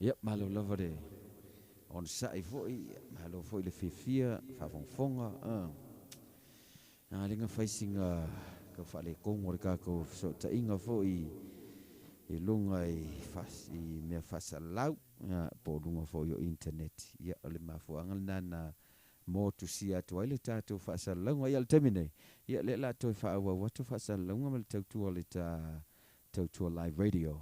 Ia, malo lava de. On sai foi, malo foi le fifia, fafonfonga. Linga facing ka fale kongo ka ko so ta inga foi I lunga I fas I me fasalau po lunga foi yo internet. Ia ole mafuanga nana mo tu sia tu ile tatu fasalau ia le temine. Ia le la to fa wa tu fasalau mal tautua le Tautua live radio.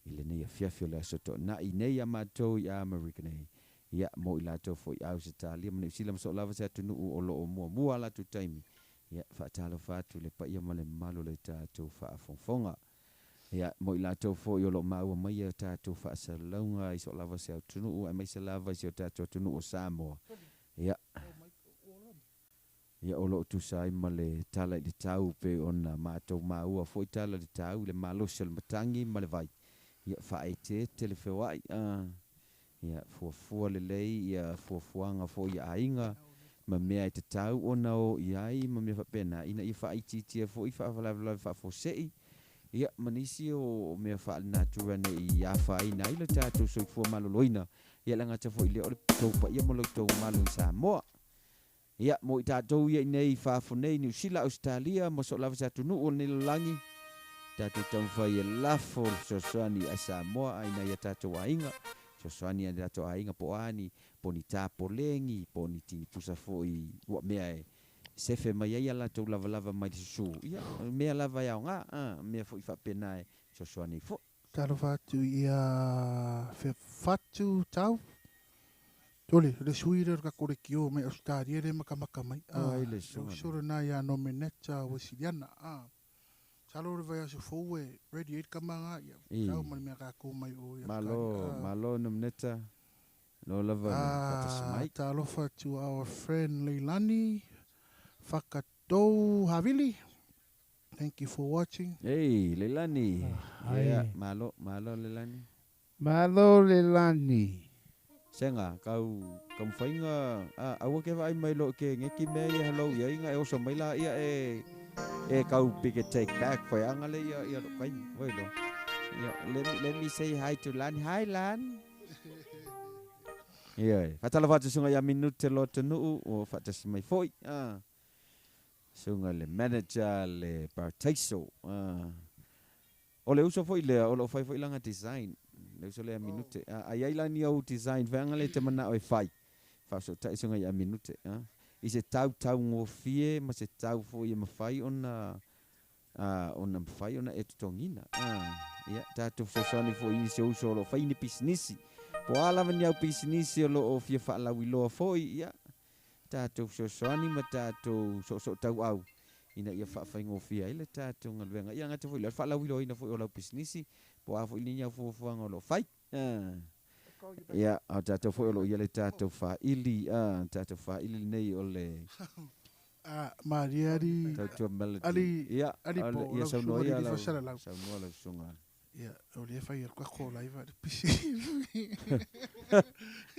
Ile nei fiafio le soto na I nei amato I American nei ia mo I lato foi au se tali mo sila so lava se tunu o lo mo mua la tu time ia fa talo fatu le pa ia male malo le tatu fa fonfonga ia mo I lato foi o lo mau mai ia tatu fa salonga I so lava se tunu o mai se lava se tatu tunu o Samoa ia ia o lo tu sai male tala I tau pe ona mato mau foi tala I tau le malo sel matangi male vai ia faite telefewai ia fuafua lelei ia fuafuanga fo ia ainga ma mea te tau ona o iai ma mea whapena ina ia whaititia fo I whaafalavala whaafosei ia manisi o mea whaalinatura ne I awhaina ila tātou soi fua maloloina ia langata fo I leo le taupa ia mo tau malo I Samoa ia mo I tātou ia nei whaafonei New Zealand Australia mo so lava tātou nuu o nilolangi tātou taumwhai e lafo sosoani a Samoa aina ia tātou ainga sosoani a tātou ainga po ani po ni tāpo lengi po ni tini pusa fo I ua mea e sefe mai ia tātou lava mai susu ia mea lava iao ngā mea fo I whapena e sosoani fo Taro fatu ia fatu tau Tole, le suire ka kore ki o me Australia re makamaka mai le sura na ia nomineta wasiliana Salo re vai aso foue radiate kamanga ia. Tau mani mea kako mai o ia. Malo nomineta. Lo lava patasmai. Talofa to our friend Leilani. Whakatou Havili. Thank you for watching. Hey, Leilani. Yeah, malo Leilani. Malo Leilani. Senga, kau whainga. Awa ke vai mai lo ke ngeki mea ia hello ia inga e oso mai la ia kau big take back for angale ia kai voi lo let me say hi to Lan. Hi Lan. Ia fatala fatu sunga ya minute lo tenu o fatas mai foi sunga le manager le partaiso o le uso foi le o lo foi langa design le uso le minute ai la ni o design vangale te mana o fai fa so tai sunga ya minute I se tau ngofie ma se tau fo ia mawhai ona mawhai ona e tutongina ia tātou sosani fo I se uso o lo whai ni pisinisi po ala mani au pisinisi o lo o fia whaalawi loa fo ia tātou sosani ma tātou so tau au ina ia whawhai ngofia ile tātou ngalwenga ia ngata fo ila whaalawi loa ina fo o lau pisinisi po a fo ili nia fo fuanga o lo whai ia a tātou fo lo ia le tātou fa ili nei o le Maria ri tātou melody ia po saunoa ia la saunoa la sunga ia o le fai ko ko laiva de pisi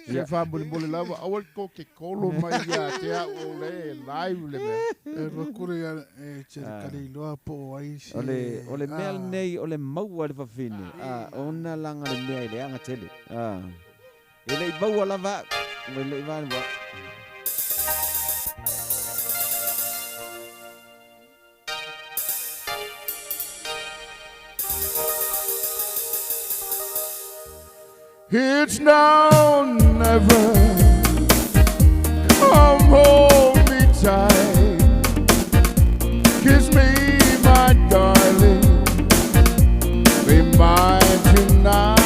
ia fa bole lava awal ko ke kolo mai ia te o le live le me ro kure ia che kali loa po ai si ole mel nei ole mau le fafine ona langa le nei le anga tele ele mau lava le van wa It's now never. Hold me tight. Kiss me, my darling. Be mine tonight.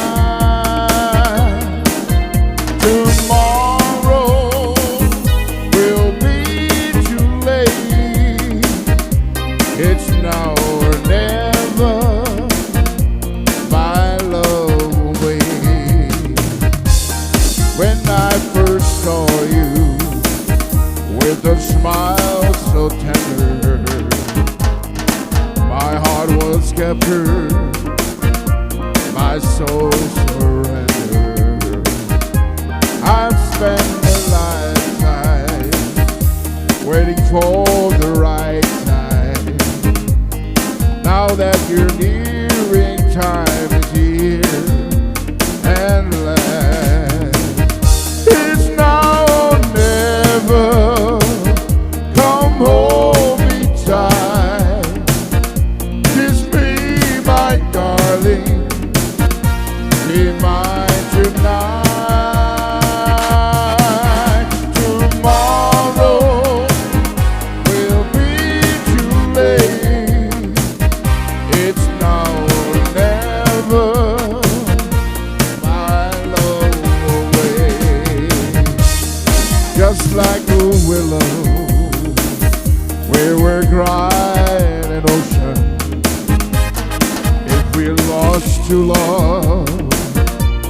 Tomorrow will be too late. It's now or never. My love waits. When I first saw you, with a smile so tender, my heart was captured. My waiting for the right time. Now that you're nearing, time is here and last. It's now or never. Come hold me tight. Kiss me, my darling. Be mine tonight. Tomorrow will be too late. It's now or never. My love away. Just like a willow, where we're crying an ocean. If we're lost to love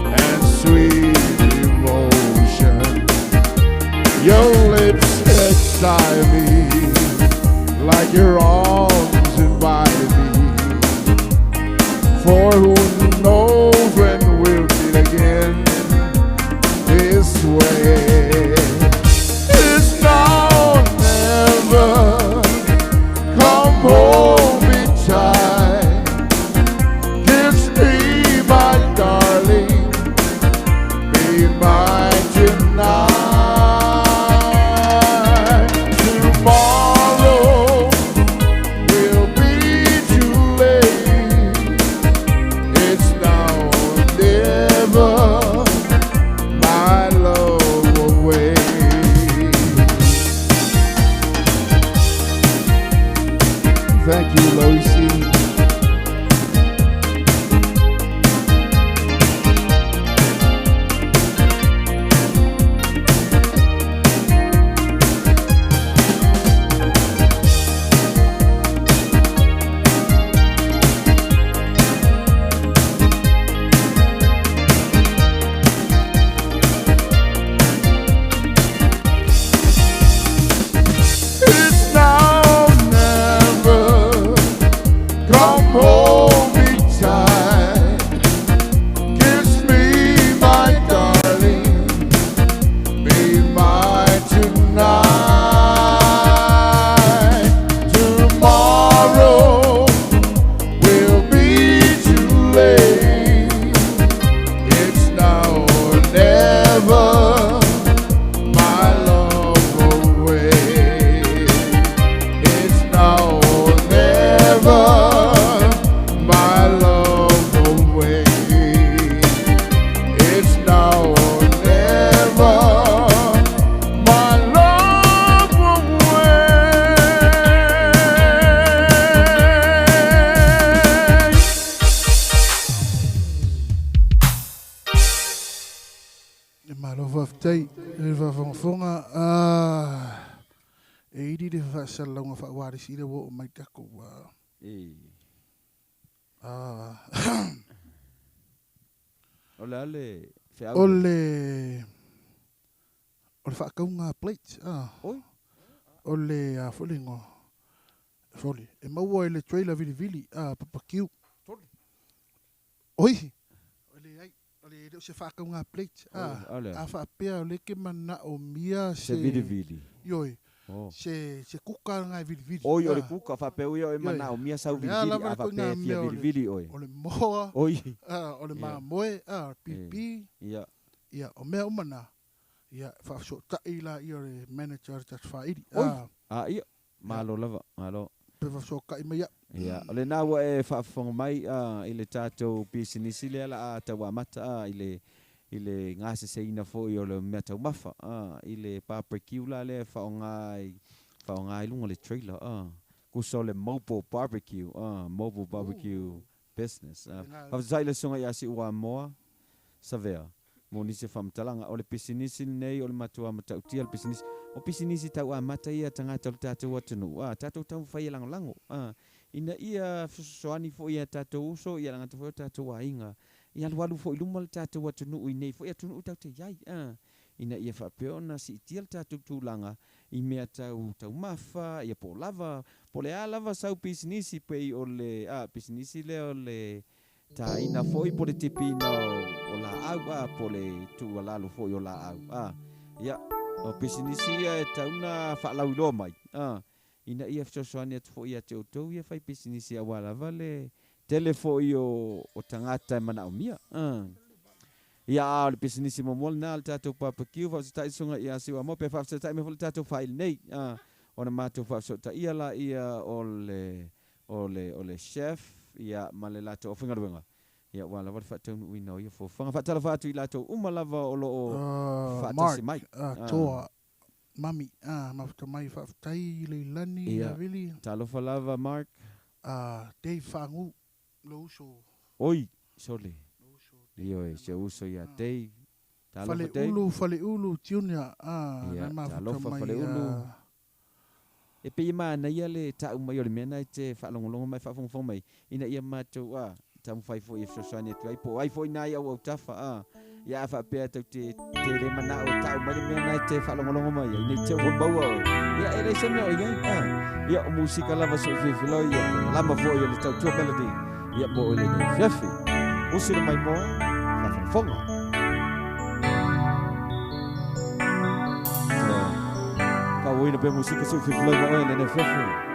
and sweet emotion, your lips excite me like your arms invite me. For who knows when we'll meet again this way. It's now or never. Come hold me tight. Kiss me, my darling. Be mine tonight. Tomorrow will be too late. It's now or never. My love away. Thank you, Loisy. It's now or never. Come hold me tight. Kiss me, my darling. Be mine tonight. Tomorrow will be too late. It's now or never. My love away. It's now or never. My love away. It's now or never. My love away. E malova ftai, e vafonga e idi de fa salonga fa wari si de wo mai kako wa. Ole ale fe Ole fa kaunga plates Oi. ole folingo foli e mau ele trailer vili papakiu oi ole de se fa kaunga plates ole. a fa pea ole ke mana o mia Se vili. yoi Oh. se kuka ngai vili Oi, ole kuka fa pe oi e mana o mia sau vili a fa pe fia vili oi. ole moa Oi. ole ma moe pipi Ia. ia o mea umana ia fa so taila ia le manager tat fa idi Ia. Malo lava, malo. pe fa so kai mai Ia, ole na wa e fa fonga mai i le tatou business le ala a tawa mata i le ngase se ina fo i ole meta mafa i le barbecue la le fa ngai lunga le trailer ku so le mobile barbecue business fa sai le songa ya si wa moa savea mo ni se fam talanga ole business nei ole matua mata utia le business o business tau a mata ia tanga tatou atunu tatou tau fai lango ina ia soani fo ia tatou so ia langa fo tatou ainga ia walu fo iluma tatou atunu nei fo ia tunu tau te yai ina ia fa peona si tiel tatou tulanga i mea tau mafa ia po lava po le lava sau business pe ole business le ole ta ina fo i po le tipino o la au po le tu ala lo fo i o la au ia o pisinisi ia e tauna whaalauloa mai. Ina ia fsosoani atu fo ia te outou ia whai pisinisi a wala vale telefo i o tangata e mana o mia. Ia o le pisinisi momol na le tatou papakiu whausitai sunga ia siwa mo pe whausitai me fo le tatou whaile nei. Ona mātou whausitai ia la ia o le chef ia ma le latou o whingaruenga. Ia wala wale whataunu uina ia fo whanga whatala whatu i latou umalava o lo o whatasi mai. Toa mami, mafuta mai whaftai le lani ia vili. Talofa lava Mark. Dei whangu lo uso. Oi, sole. Io e se uso ia tei. Fale ulu tiunia. Ia talofa fale ulu. E pe ima na ia le tau mai o le mena i te whaalongolongo mai whaafongfong mai. Ina ia mātou tamu whai fo i fsosani atu ai po. Ai fo i nai au tafa. Ia whapea tau te re mana o tau mai le mena i te whaalongolongo mai. Ina i te o baua o. Ia e reisa mea o iai. Ia o musika lava so whiwhilo ia. Lama fo i le Tautua melody. Ia mo o le nei whiwhi. Usira mai moa. Whaafongfonga. Uina pe musika so whiwhilo i mo o le nei whiwhi.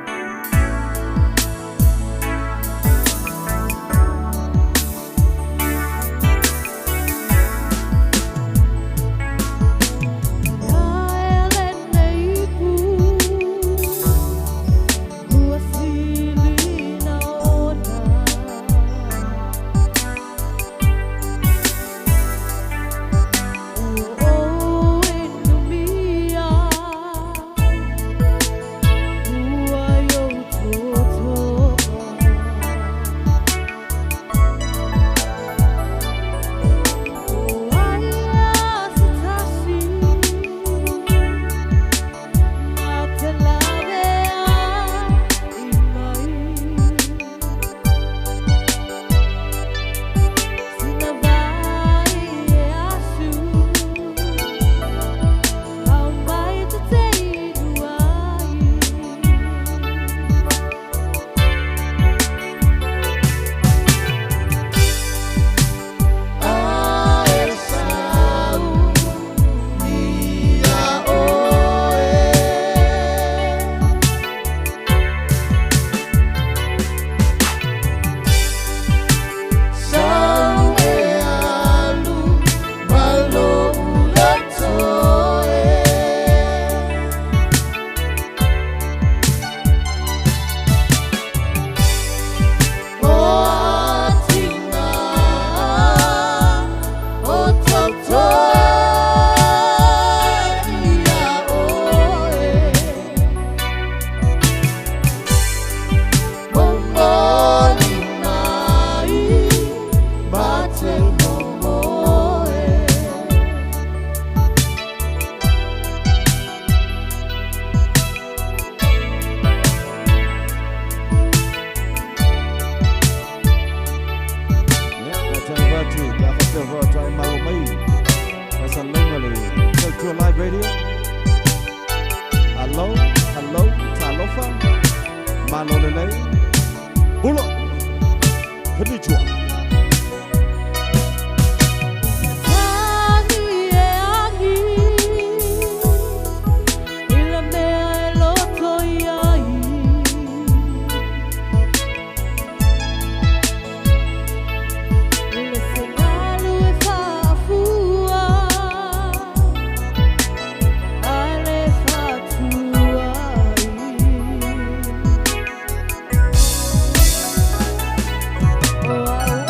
Tautua Live Radio. Hello, talofa. Malolelei. Bula. Konnichiwa. Oh,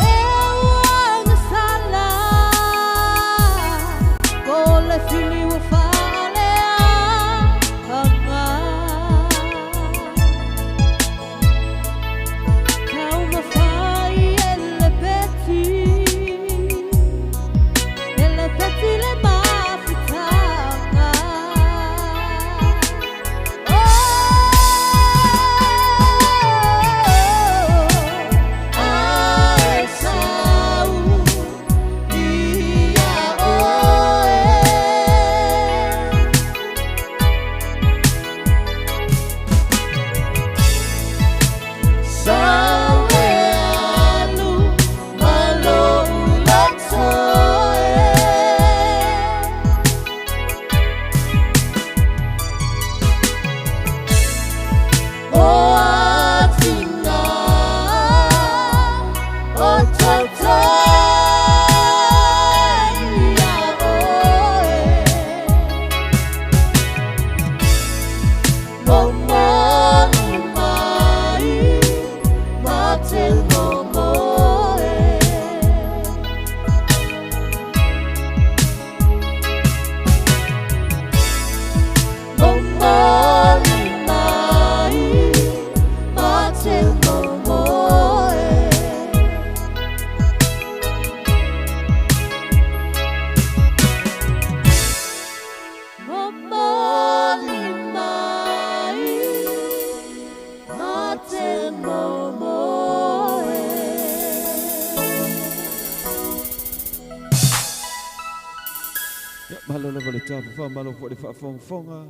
malo le vale tapu fa malo fo le fa fonga.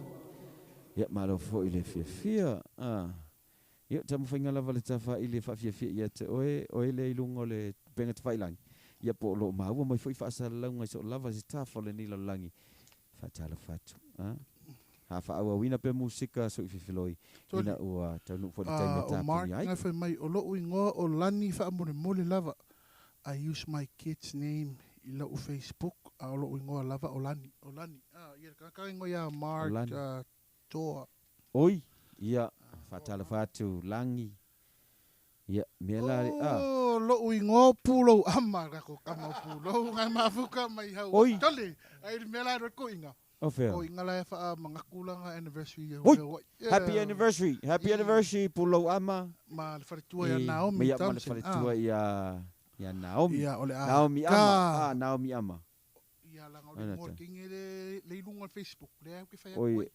Ia malo fo ile fia. Ia tamu fainga la vale tafa ile fa fia ia te oe le ilungo le penga te failangi. Ia po lo maua mai foi fa sa launga so lava si tafa le ni langi. Fa tala fatu. Ha fa awa wina pe musika so ifiloi. Ina ua tanu fo le taimi tapu ni ai. Mark nga fa mai o lo uingoa o lani fa mole lava. I use my kid's name ila o Facebook a lo ingoa lava Olani. Ia ka ingoa ia Mark Toa. Oi, ia fatala fatu langi. Ia mela lo ingoa pulo ama ko kama pulo ngai mafuka mai hau. Tole, ai mela ro ko inga. Fair. O inga la fa mangakula anniversary. Happy anniversary. Happy anniversary pulo ama. Ma le faritua ia Naomi Thompson. Ma le faritua ia Naomi. Ia ole Naomi ama. Naomi ama. Ia langa ole mo kinge le ilunga Facebook. Le au ke fa ia. Oi.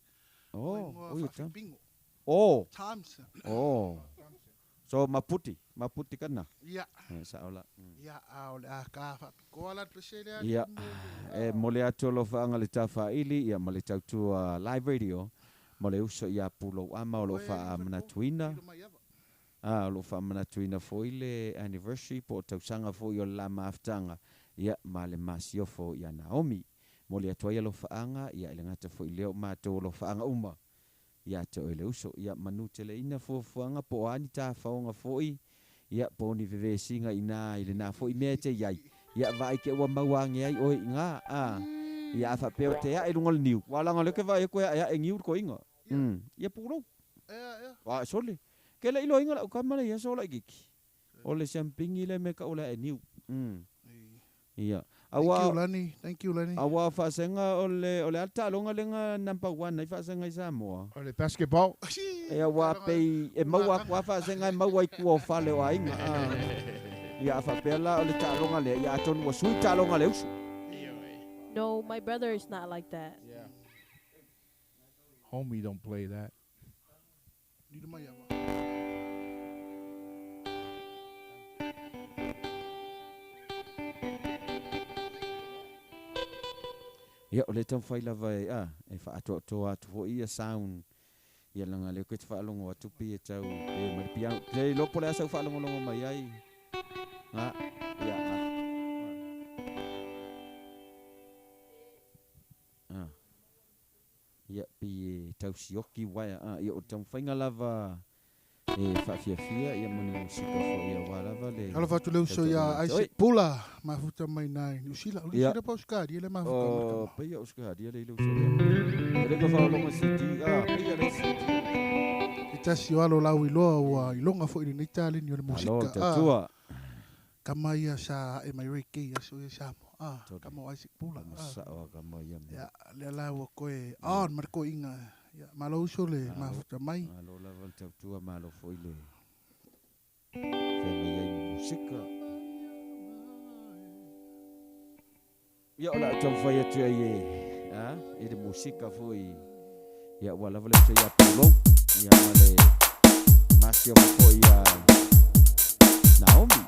Thompson. So Maputi kana. Ia. Saola. Ia ole ka fa ko ala tresele. Ia. Mole atolo fa ngale tafa ili ia male Tautua live radio. Mole uso ia pulo ama lo fa manatuina. Lo fa manatuina fo ile anniversary po tausanga fo yo la maftanga. Ia male masio fo ia Naomi. Mole atoia lo faanga ia ile ngata fo ile mato lo faanga uma. Ia to ile uso ia manutele ina fo faanga po ani ta faonga foi. Ia po ni veve singa ina ile na fo imete yai. Ia vai ke wa mawangi ai oi nga ia fa pe te ia ilungol niu. Wala ngale ke vai ko ia engiu ko inga. Ia pulo. Wa sole. Ke le ilo inga la ka mala ia sola giki. Ole champing ile me ka ola niu. Ia. Thank you Lani. Awa fa senga ole alta longa lenga number 1 nei fa senga Samoa. Ole basketball. E wa pe e maua kwa fa senga maua ku fa le wa inga. Ia fa pela ole ta longa le ia ton wa sui ta longa le. No, my brother is not like that. Yeah. Homie don't play that. Ia ole tam fai lava e fa ato fo ia sound ia langa le ko te fa longo atu pi e tau e mai piano le lopo le asa fa longo mai ai ia ia pi tau sioki wai ia o tam fai lava e fa fia ia manu sika fo ia wala vale ala fa tu le so ia ai pula ma futa mai nai usila pa uskari ele ma futa pe ia uskari ele lo so ele ko fa longa city pe ia le city ita si walo la wilo wa ilonga fo ile itali ni le musika Tautua kama ia sa e mai reke ia so ia sa kama ai pula sa kama ia le la wa ko e marco inga ya malo sole ma futa mai malo la vol Tautua malo foi le femi ia musika ia ola tom foi atu ai e musika foi ia wala vale te ia pulo ia male masio foi ia Naomi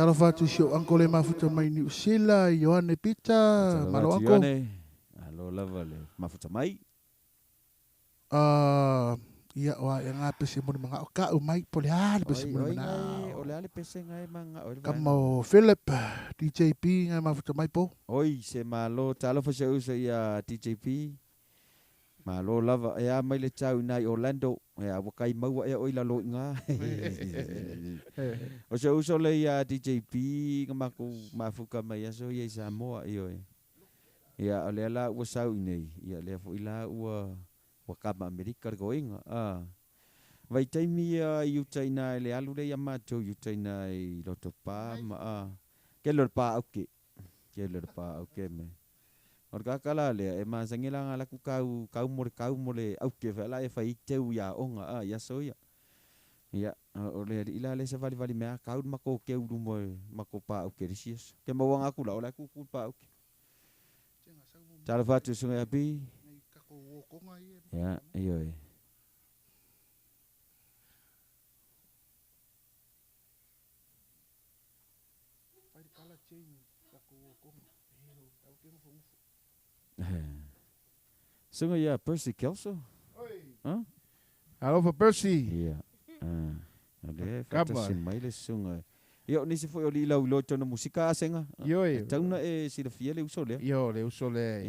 Talo fatu sio angkole mafuta mai New Zealand, Yohane Pita, malo angko. Alo lava le mafuta mai. Ia wa yang apa sih mau mga ka umai polihan pesi mau Oi, mana. ole ale pese ngai manga ole. Kamo Philip DJP ngai mafuta mai po. Oi, se malo talo fa se usa ia DJP. Malo lava ya mai le tau nai Orlando. Ya wakai mau ya oi la lo nga. O se usa le ia DJP ngamaku mafuka mai aso ia Samoa io. Ya ole la usau nei. Ya le fo ila wakama Amerika going vai taimi you taina le alu le yamato you taina I loto pa ma ke lo pa oke me orga kala le e ma sangela ngala ku kau mole oke fa la e fa iteu ya onga ya so ya ole ila le se vali me kau mako ke udu mo mako pa oke risies ke mo wanga ku la ola ku pa oke tala fatu sunga bi ya iyo sunga ya Percy Kelso huh Hello for Percy. yeah ale fata sin mai le sunga yo ni se foi oli la ulo tona musika asenga Yo tauna e si le fiele usole Yo le usole.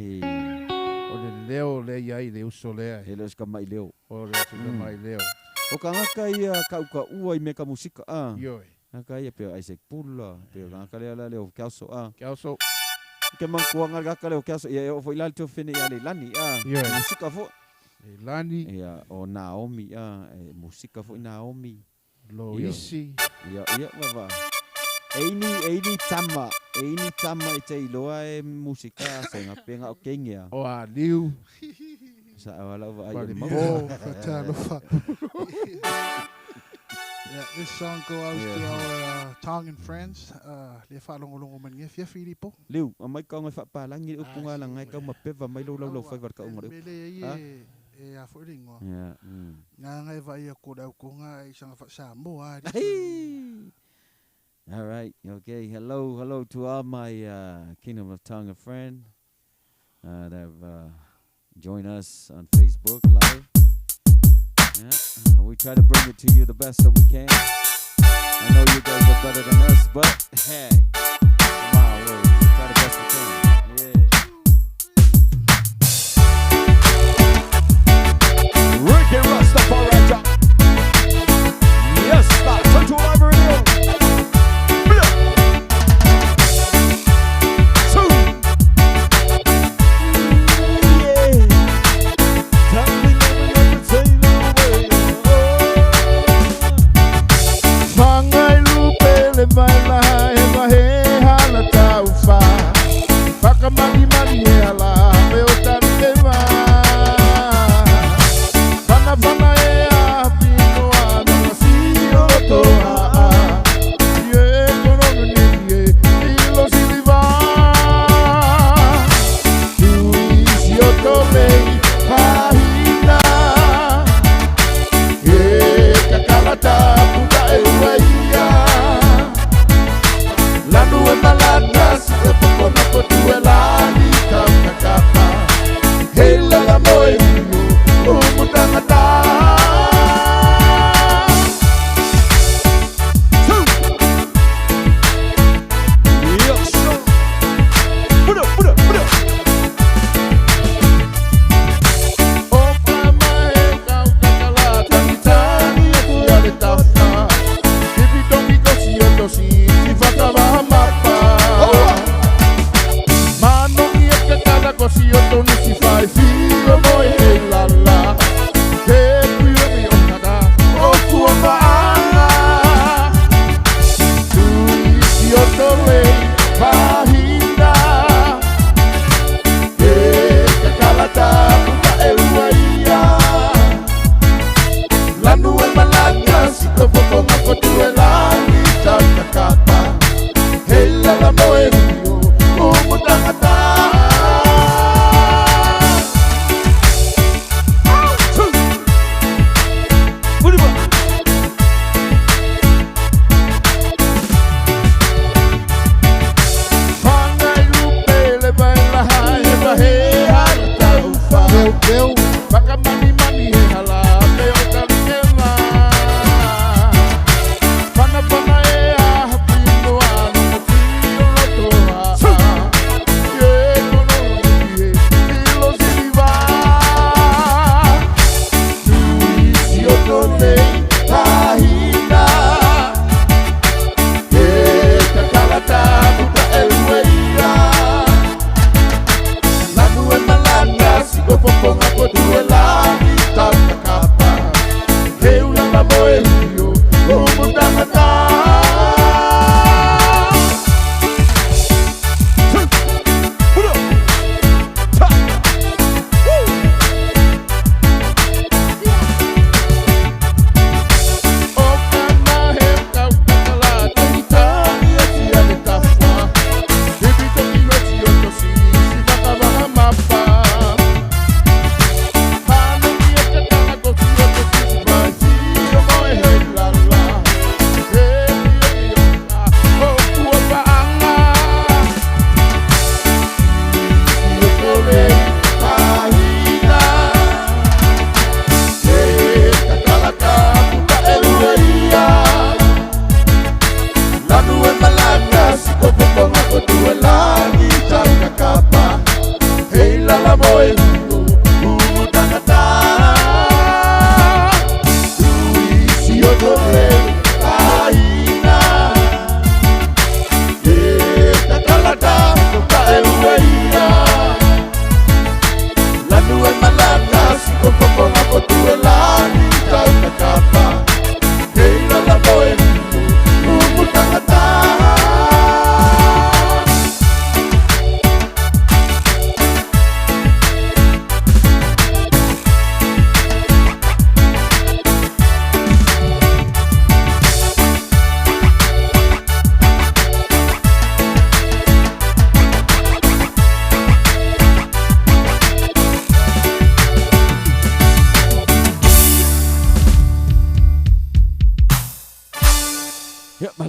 O le leo le iai le usole. ele ska mai leo O le suka mai leo. o kanga ia ka ua I me ka musika Yo. Naka ia pe Isaac Pula pe naka le leo Kelso Ke also. ke man kuanga ga leo Kelso ia o foi la to fini ia le lani Yeah. musika fo Lani. ia o Naomi musika fo Naomi Loisi. ia va Eini tama I te iloa e musika senga penga o kengia O a liu. sa wala va Vale, ai mau Oh, talo fa. Yeah, this song go out to our Tongan friends. Le fa longo man nge fia Filipo. liu a mai ka ngai fa pa langi o punga la ngai ka ma peva mai lo fa var ka unga Mele ye e a fo ringo. ya Nga ngai va ia ko da ko ngai sanga fa Samoa. all right okay hello to all my Kingdom of Tonga friend that have joined us on Facebook live. We try to bring it to you the best that we can. I know you guys are better than us, but hey, come on, we try the best we can. Yeah. Rick and Rastafari. Yes, stop. Tautua live radio. Mai la e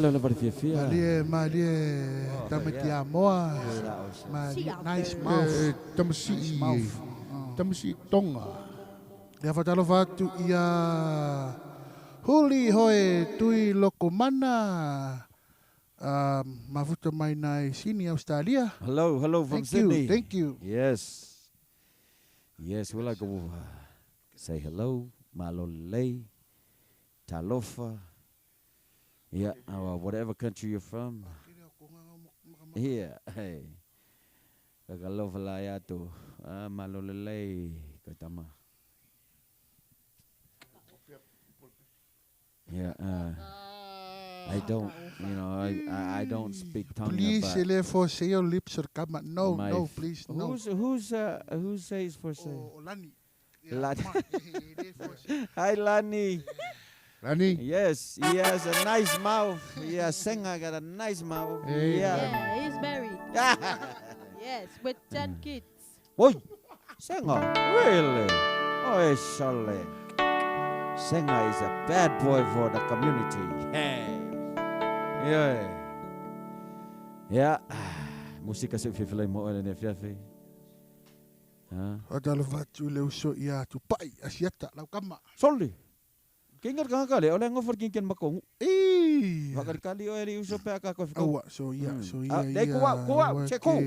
Hello, nobody fia. Malie, tamatia moa. Nice mouth. Tamasi tonga. Lea whatalo whatu ia huli hoe tui loko mana. Mafuta mai nai Sydney, Australia. Hello from Sydney. Thank you. Yes, we'd like to say hello, malolei, talofa. Yeah, whatever country you're from. Yeah, hey. Kagalofa la ya tu, malolei katama. Yeah, I don't, I don't speak tongue. Please, for say your lips or come. No, please, no. Who says for say? Lani. Lani. Hi, Lani. Lani? Yes, he has a nice mouth. Yeah, Senga got a nice mouth. Hey. Yeah, he's married. Yes, with 10 kids. Oi, Senga, really? Oh, surely. Senga is a bad boy for the community. Hey. Yeah. Musika se fifilai mo ele ne fiafi. Whatalo whatu leo so ia tu pai asiata lau kama. Solli. Kingar kali ole ngofor kinken makongu. Wakali o eri uso pe aka ko fiko. Awa so ia. Dai kuwa cheku.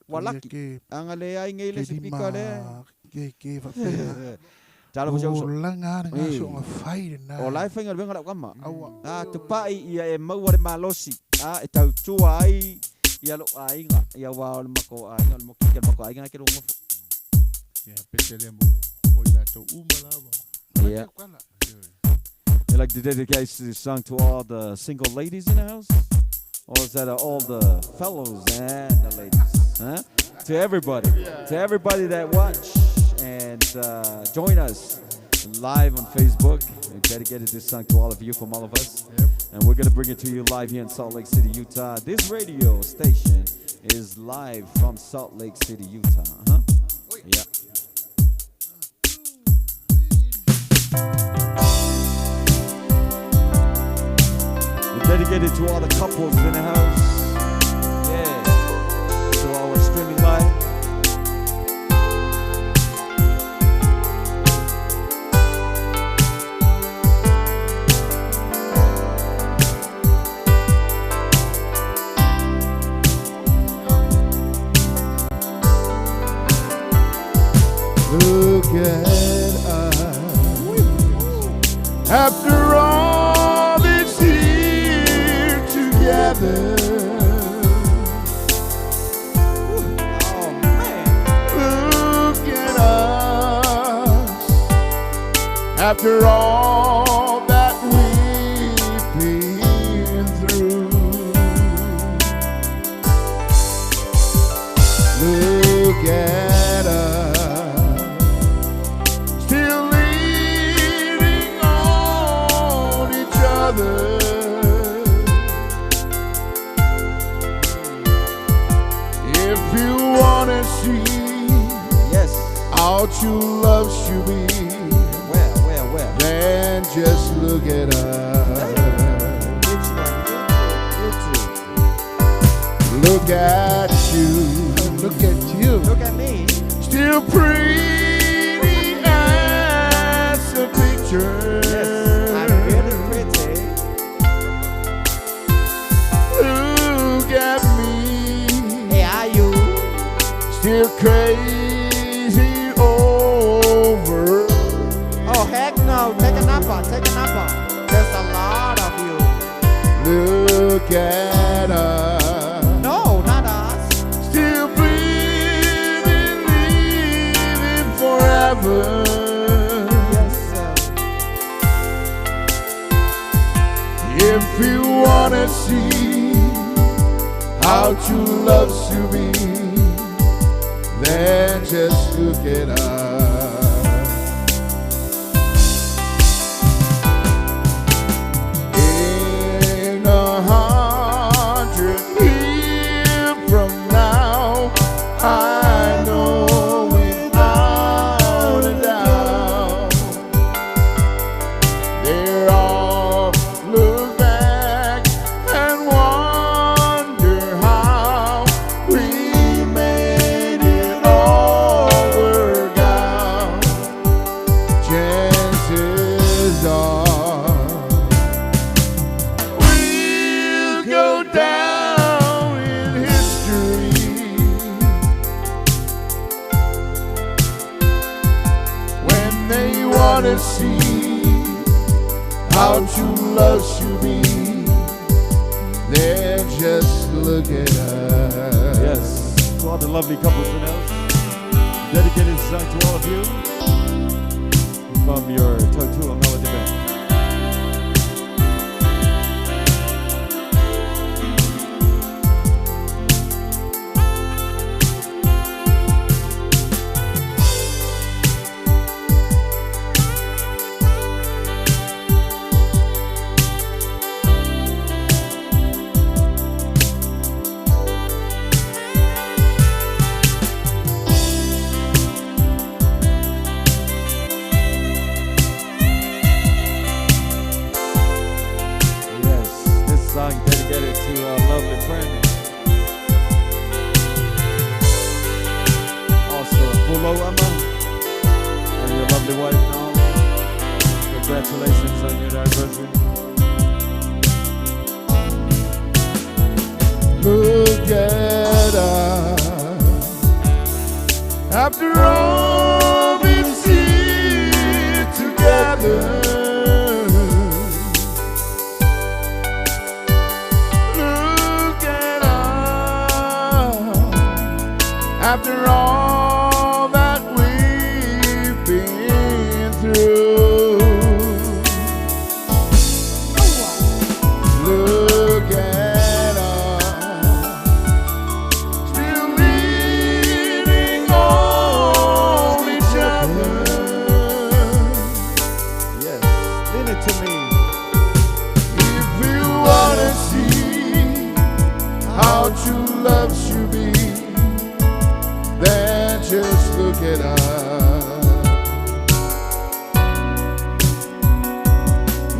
Walaki. Angale ai ngele se pikale. Ke fa. Talo mo so. Langa nga so nga fai na. O lai fenga venga kama. Awa. Tu pai ia e mauare malosi. E tau tua ai ia lo ai nga. Ia wa mako ai nga mo kinken mako ai nga ke ngofo. Yeah, pesele mo. Oila to umalawa. Yeah. You like to dedicate this song to all the single ladies in the house? Or is that all the fellows and the ladies? Huh? To everybody. To everybody that watch and join us live on Facebook. We dedicated this song to all of you from all of us. Yep. And we're going to bring it to you live here in Salt Lake City, Utah. This radio station is live from Salt Lake City, Utah. Huh? Yeah. Dedicated to all the couples in the house. Yeah. To our streaming live. Look at us. After all this year together. Oh man. Look at us. After all that we've been through. Look at us. If you wanna see, Yes. how true love should be, Where? then just look at us. Which one? Look at you. Look at you. Look at me. Still pretty as a picture. Yes, I'm really pretty. Look at me. Hey, are you? Still crazy over. Oh, heck no. Take a napper. There's a lot of you. Look at us. No, not us. Still breathing, living forever. Yes, sir. If you wanna see how true love should be, then just look at us. In 100 years from now, I know without a doubt, they'll all look back and wanna see how true love should be, then just look at us. Yes, to all the lovely couples in the house. Dedicated this song to all of you from your Tautua Melody Band. Song dedicated to our lovely friend. Also, Fulo Amma and your lovely wife now. Congratulations on your anniversary. Look at us. After all we've seen together. After all that we've been through, look at us, still leaning on each other. Yes, lean it to me. If you wanna see how true love should be, then just look at us.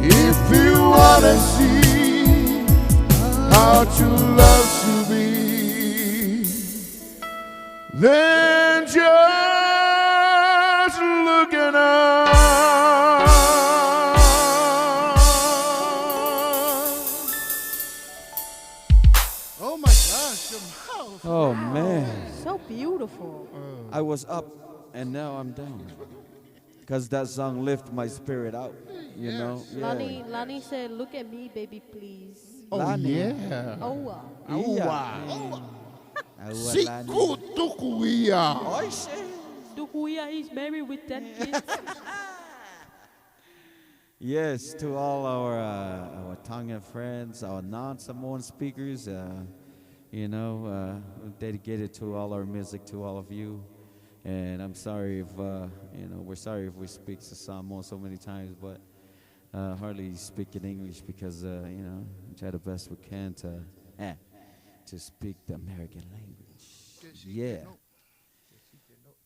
If you wanna see how true love should be, then just look at us. Oh my gosh, your mouth. Oh man, So beautiful. I was up and now I'm down. Cause that song lift my spirit out, you know. Yeah. Lani said, "Look at me, baby, please." Oh Lani. yeah. Oh, Iya. Siku tukuia. Dukuya, he's married with 10 kids. Yes, to all our Tongan friends, our non-Samoan speakers, you know, dedicated to all our music, to all of you. And I'm sorry if, you know, we're sorry if we speak Samoan so many times, but hardly speak in English because, you know, we try the best we can to speak the American language. Yeah.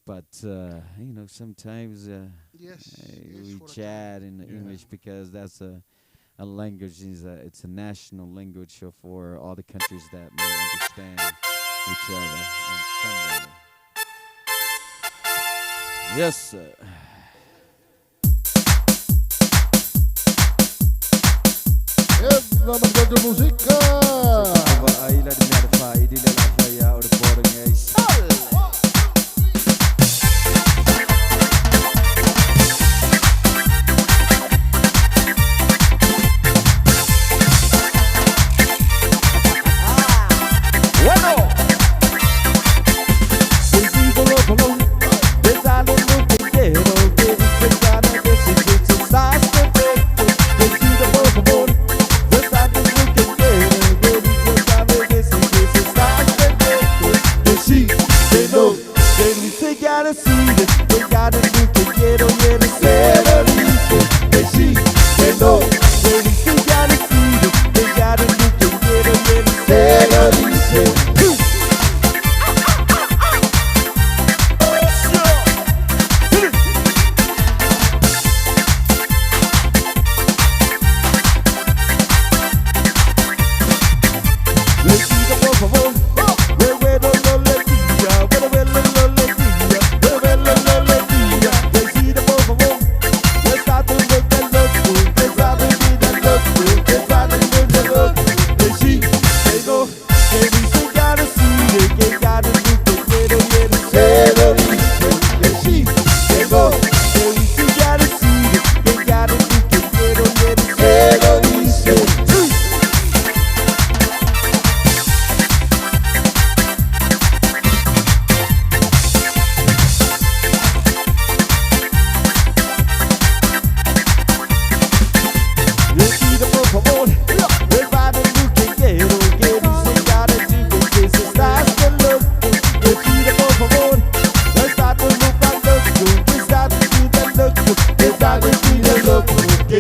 But, you know, sometimes we chat in English because that's a language, it's a national language for all the countries that may understand each other in some way. Yes, sir. Vamos com a música. Aí lá de minha fai, de lá vai a hora português. They know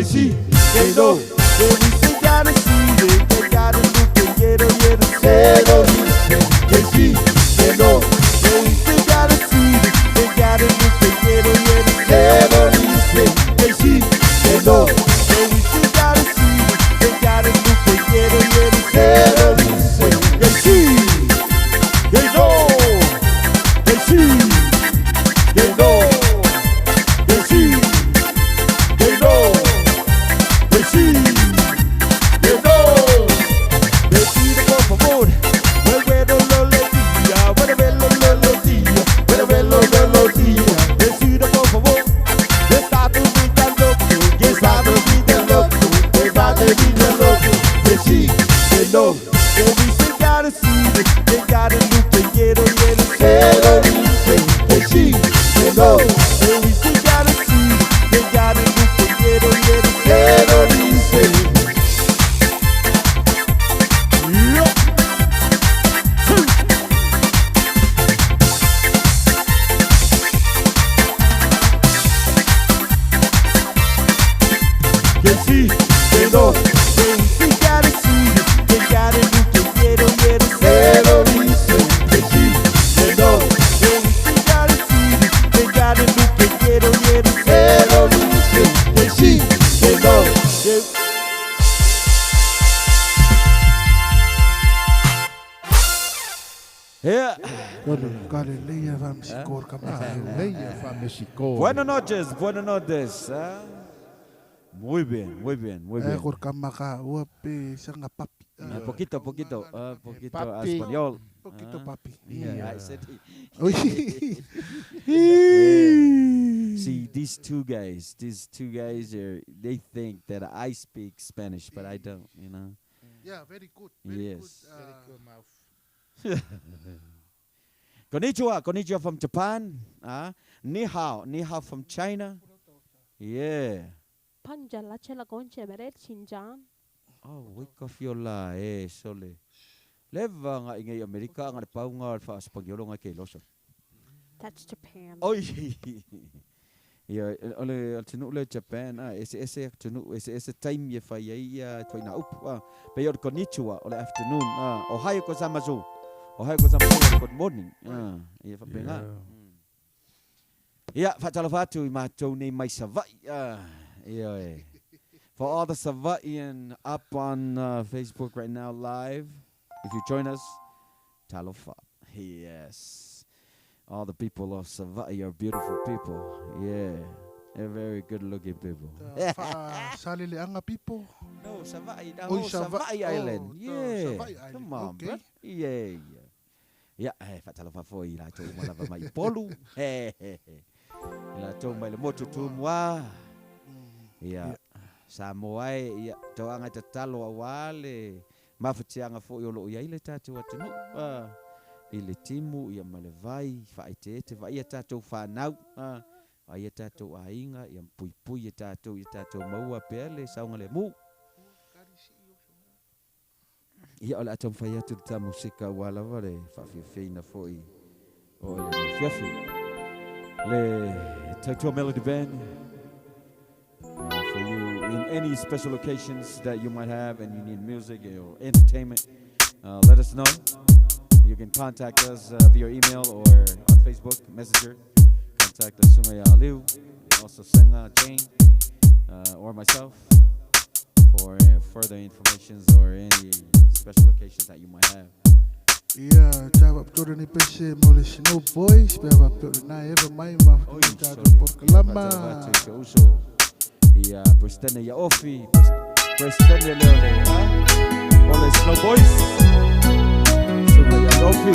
they see, they know, they still gotta see, they gotta look, they quiero, quiero, they see, they know, they still gotta see, they gotta look, they quiero, quiero, they see, they know, they still gotta see, they gotta look, they quiero, quiero, they see, they know, they see, they know, they see, they know, they see, they know, they see the por favor, vuelve lo dia, vuelve lo dia, vuelve lo dia, they see the por favor, they start to be the loco, they start to be the loco, they start to be the loco, they see, they know, they still gotta see, they gotta look, they quiero, they see, they know, they still gotta see, they gotta look, they quiero, they see, they know, they still gotta see, they gotta look, they quiero, they see, they know, they still gotta see, they gotta look, they quiero, they see, they know, they yeah. Galileia vamos cor Leia fa Mexico. Buenas noches. Muy bien, muy bien, muy bien. cor kamaka uape sanga papi. Poquito Papi. español. Poquito papi. Yeah, I said. Oi. See, these two guys, they think that I speak Spanish, but I don't, you know. Yeah, very good. Yes. Good. Konnichiwa from Japan. Ni hao from China. Yeah. Panjala chela conche beret Xinjiang. Oh, wake off your la, sole. Leva nga ingay Amerika nga pau nga fa espagnolo nga kay loso. That's Japan. Oh, yeah, ole tunu Japan. Ese time ye fa ya toi na up. Pe yor konnichiwa ole afternoon. Ohio gozaimasu. Good morning. Yeah, fa penga. Yeah, fa talavatu ma tone mai savai. Yeah. For all the Savaian up on Facebook right now live, if you join us, talofa. Yes. All the people of Savai are beautiful people. Yeah. They're very good looking people. Salili anga people. No, Savai. The Oh, whole Savai Island. the Yeah. Savai Island. Come on, Okay. bro. Yeah. Yeah, fatalofa foi la to malava mai polu. La to mai le motu tu moi. Yeah. Samoai ia toanga te talo awale mafutianga fo yo lo ia ile tatu atunu ile timu ia malevai faitete vai ia tatu fanau ia tatu ainga ia puipui ia tatu maua pele saunga le mu ia ola atom faia tu ta musika wala vale fa fina foi o ile fiafi le Tautua Melody Band. For you in any special occasions that you might have and you need music or entertainment, let us know. You can contact us via email or on Facebook Messenger. Contact us Sungaya Liu, also Senga Jane, or myself for further information or any special occasions that you might have. Yeah, tava todo ni pese mole snow boys, peva na eva mai ma por kalama. Yeah, Prestene ya Ofi, Prestene Leone, Ole Snow Boys, Suma ya Ofi,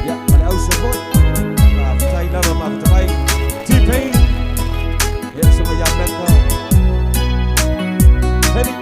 ya Male Ausabot, Taylor Maftamai, T-Pain, ya Suma ya Mecca, Penny.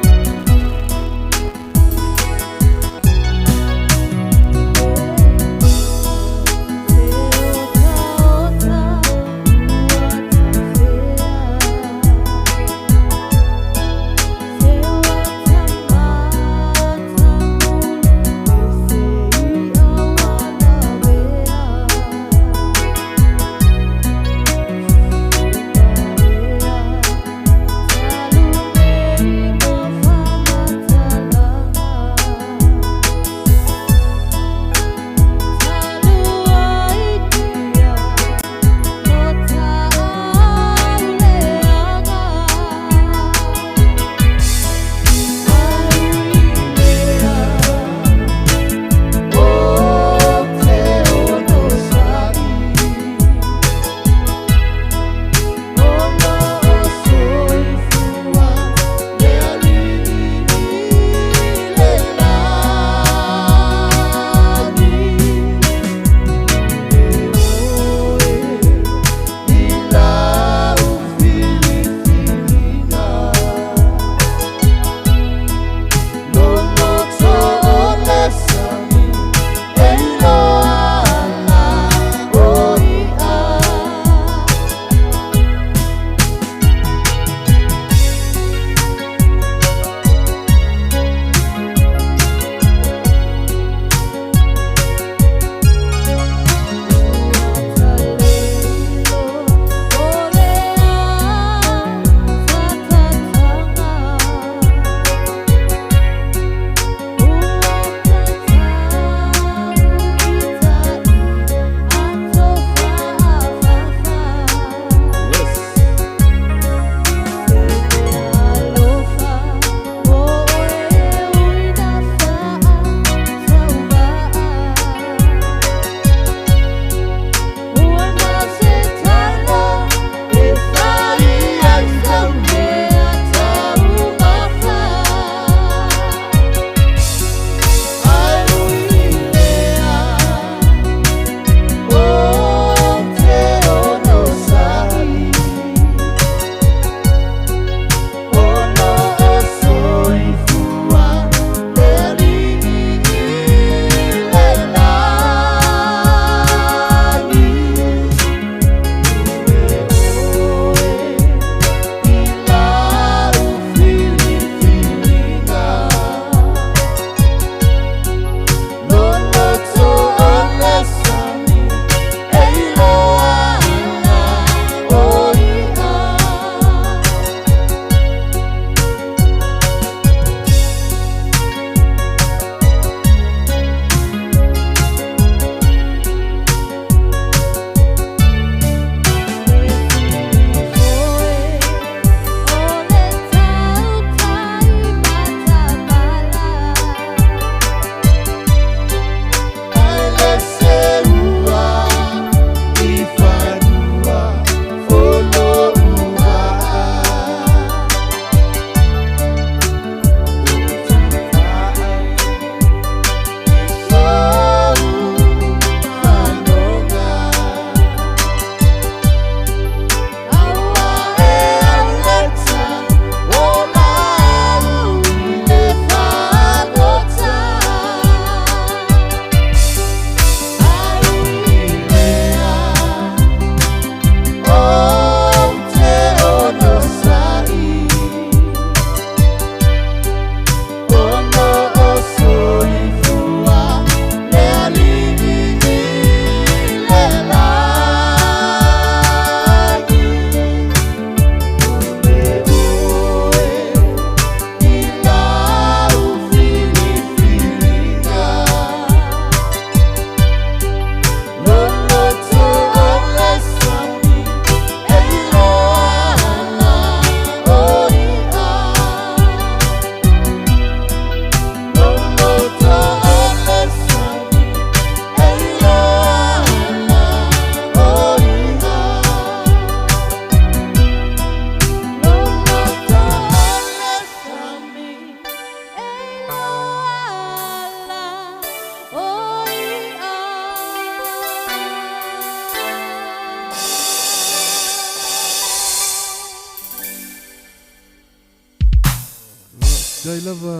Dai lava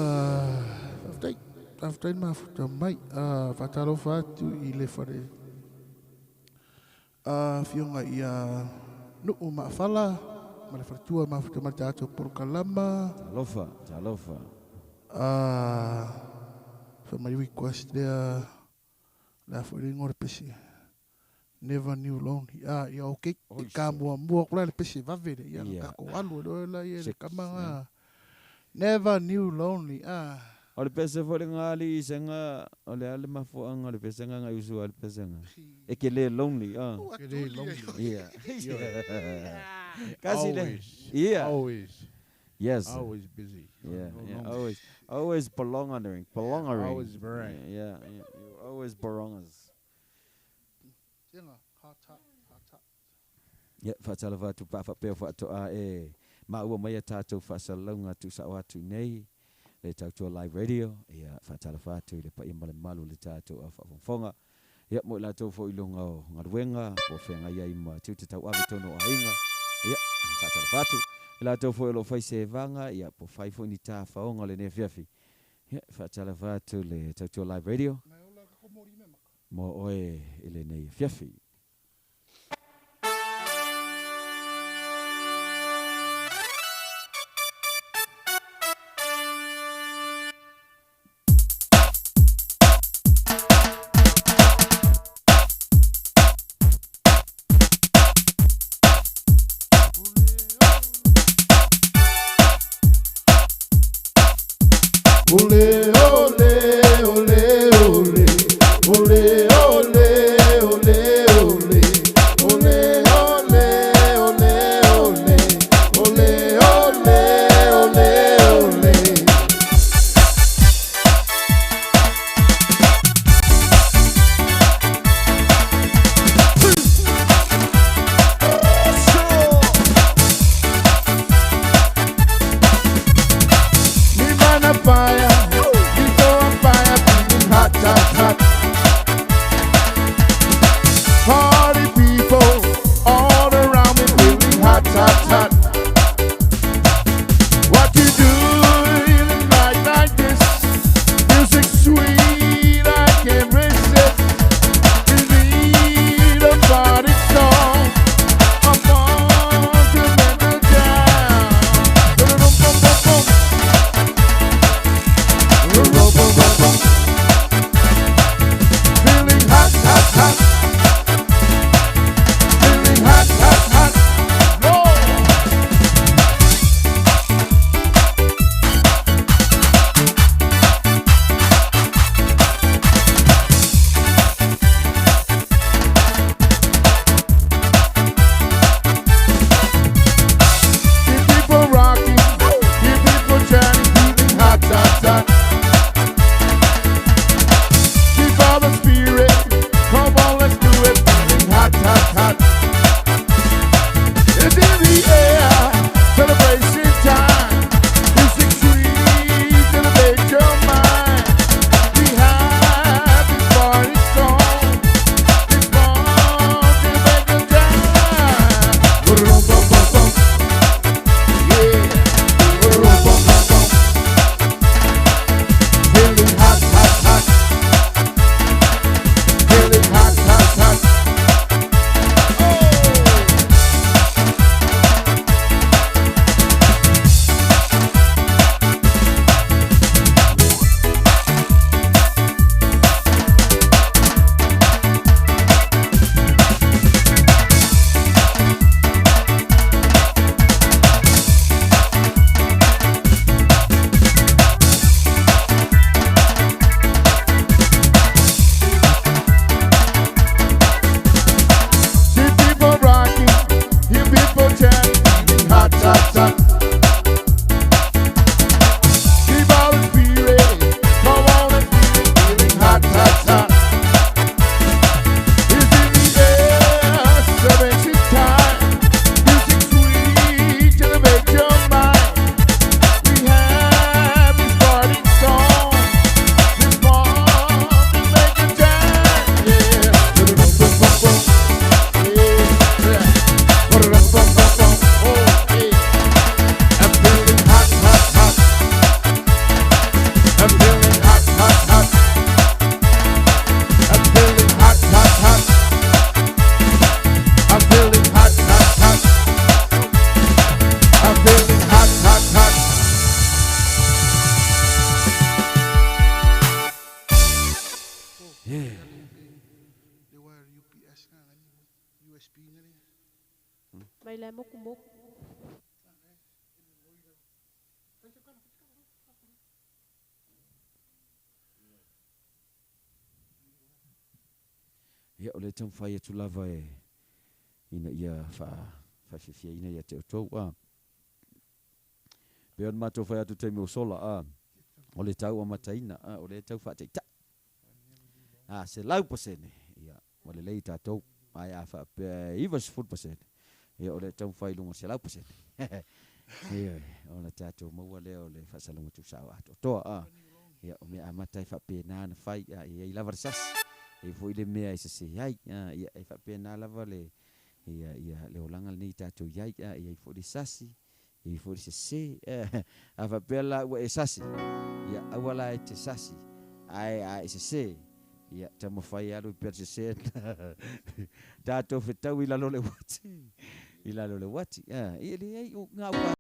aftai mafuta mai fatalo fatu I le fare fionga ia nuu mafala ma le fatua mafuta matato por kalama Talofa. fa mai request there la for ngor pesi never knew lonely ia okay ka mua kula le pesi va vede ia ka ko alu do la ia le kamanga never knew lonely O le pese fo le ngali senga o le ale mafo anga le pese nga usu ale pese nga. E ke le lonely Ke le lonely. Yeah. Kasi le. Always. Yeah. Always. Yes. Always busy. Yeah. Lonely. Always belonging. Always very. Yeah. You always belongers. Tinga hata Yeah, fatala fatu pa fa pe fa to ma ua mai tatou fa salonga tu sa watu nei. Le Tautua live radio ia fatala fatu le pa imale malu le tatou fa fonga ia mo la tau fo ilonga o ngaruenga po fenga ia ima tu te tau ave tono ainga ia fatala fatu la tau fo lo fai se vanga ia po fai fo ni ta fa onga le ne fiafi ia fatala fatu le Tautua live radio mo oe ile nei fiafi. Ole, ole, ole, ole, ole, ole, ole, ole. le moku moku. Ia o le taumawhai atu lava ina ia whawhifia ina ia te Tautua. Pe on mātou whai atu teimi o sola o le tau o mataina o le tau whateita. Se lau pasene ia o le lei tātou ai a wha iwa sifut pasene ia o le tau whai lunga se lau pasene. Ia o le tātou maua leo le whasalunga tu sao ato toa ia o mea matai whapena na whai ia i lava sasi. E foi le mea se se ai ia e fa pena lava le ia le olanga nei tatou ia i foi le sasi e foi se a fa pela o e sasi ia awala e te sasi ai se ia tamo fai alu per se tatou fetau i la lo le wati ia le ai o nga